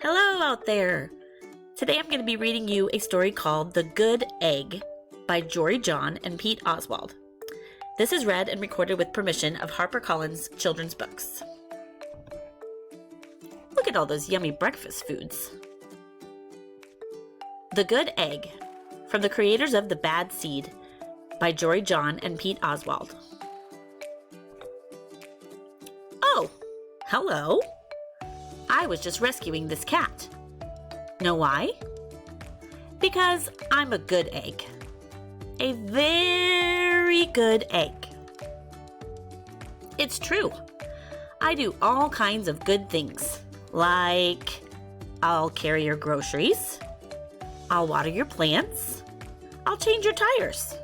Hello out there! Today I'm going to be reading you a story called The Good Egg by Jory John and Pete Oswald. This is read and recorded with permission of HarperCollins Children's Books. Look at all those yummy breakfast foods. The Good Egg, from the creators of The Bad Seed by Jory John and Pete Oswald. Oh, hello! I was just rescuing this cat. Know why? Because I'm a good egg. A very good egg. It's true. I do all kinds of good things, like I'll carry your groceries, I'll water your plants, I'll change your tires,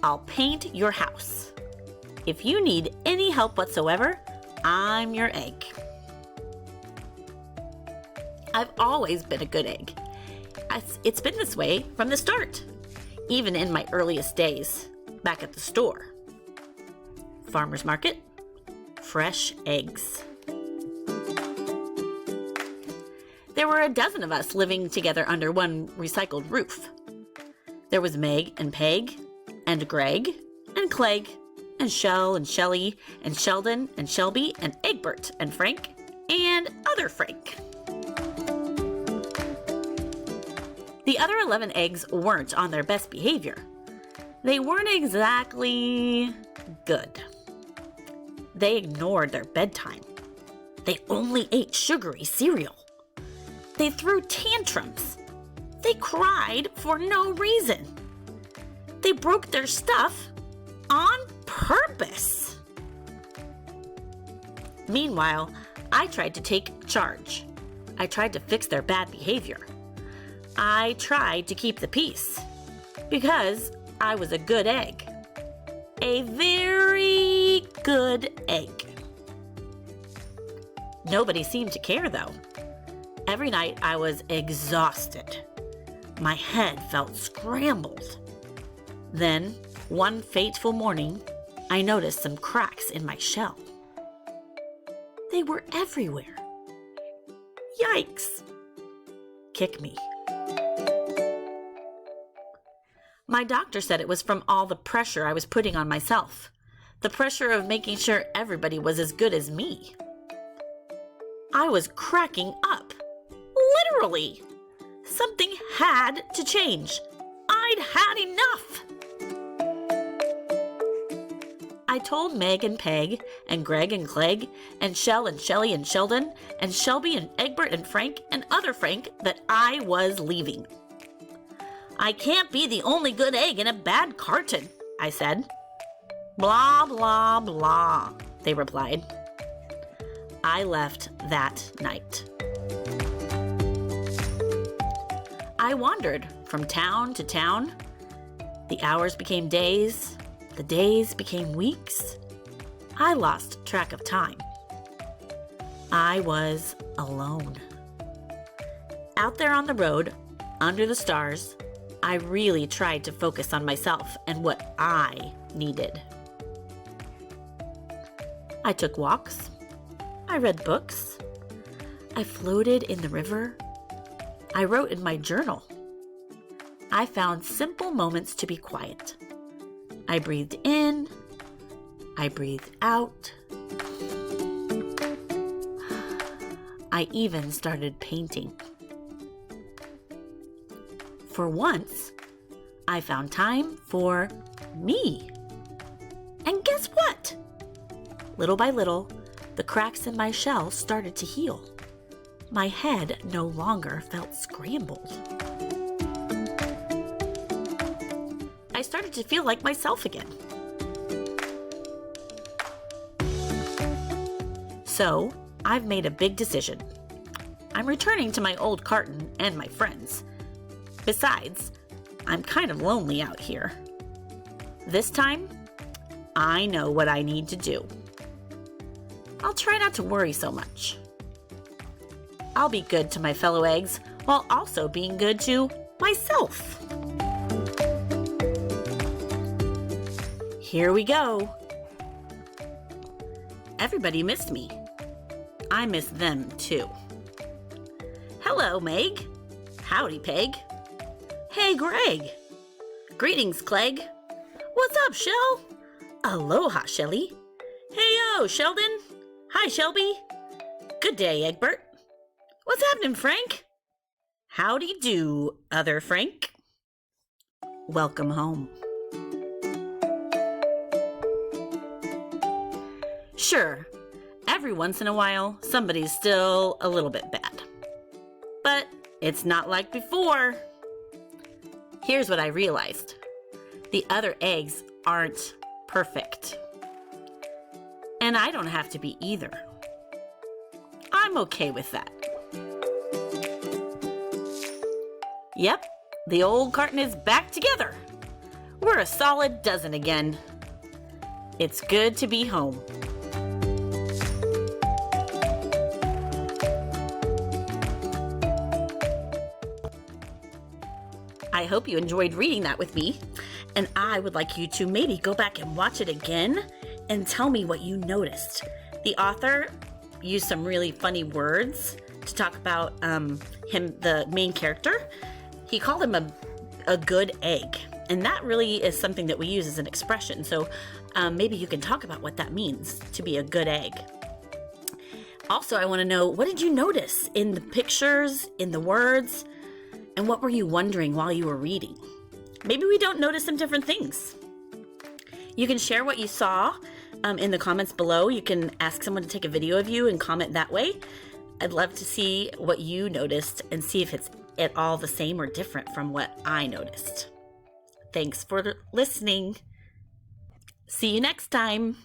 I'll paint your house. If you need any help whatsoever, I'm your egg. I've always been a good egg. It's been this way from the start, even in my earliest days, back at the store. Farmer's market, fresh eggs. There were a dozen of us living together under one recycled roof. There was Meg and Peg, and Greg, and Clegg, and Shell and Shelly, and Sheldon and Shelby, and Egbert and Frank, and other Frank. The other 11 eggs weren't on their best behavior. They weren't exactly good. They ignored their bedtime. They only ate sugary cereal. They threw tantrums. They cried for no reason. They broke their stuff on purpose. Meanwhile, I tried to take charge. I tried to fix their bad behavior. I tried to keep the peace because I was a good egg. A very good egg. Nobody seemed to care though. Every night I was exhausted. My head felt scrambled. Then, one fateful morning, I noticed some cracks in my shell. They were everywhere. Yikes! Kick me. My doctor said it was from all the pressure I was putting on myself. The pressure of making sure everybody was as good as me. I was cracking up. Literally. Something had to change. I'd had enough. I told Meg and Peg, and Greg and Clegg, and Shell and Shelly and Sheldon, and Shelby and Egbert and Frank and other Frank that I was leaving. I can't be the only good egg in a bad carton, I said. Blah, blah, blah, they replied. I left that night. I wandered from town to town. The hours became days. The days became weeks. I lost track of time. I was alone. Out there on the road, under the stars, I really tried to focus on myself and what I needed. I took walks. I read books. I floated in the river. I wrote in my journal. I found simple moments to be quiet. I breathed in. I breathed out. I even started painting. For once, I found time for me. And guess what? Little by little, the cracks in my shell started to heal. My head no longer felt scrambled. I started to feel like myself again. So, I've made a big decision. I'm returning to my old carton and my friends. Besides, I'm kind of lonely out here. This time, I know what I need to do. I'll try not to worry so much. I'll be good to my fellow eggs while also being good to myself. Here we go. Everybody missed me. I missed them too. Hello, Meg. Howdy, Peg. Hey, Greg. Greetings, Clegg. What's up, Shell? Aloha, Shelly. Hey-yo, Sheldon. Hi, Shelby. Good day, Egbert. What's happening, Frank? Howdy do, other Frank. Welcome home. Sure, every once in a while, somebody's still a little bit bad. But it's not like before. Here's what I realized. The other eggs aren't perfect. And I don't have to be either. I'm okay with that. Yep, the old carton is back together. We're a solid dozen again. It's good to be home. I hope you enjoyed reading that with me, and I would like you to maybe go back and watch it again and tell me what you noticed. The author used some really funny words to talk about him, the main character. He called him a good egg, and that really is something that we use as an expression. So maybe you can talk about what that means to be a good egg. Also, I want to know, what did you notice in the pictures, in the words? And what were you wondering while you were reading? Maybe we don't notice some different things. You can share what you saw in the comments below. You can ask someone to take a video of you and comment that way. I'd love to see what you noticed and see if it's at all the same or different from what I noticed. Thanks for listening. See you next time.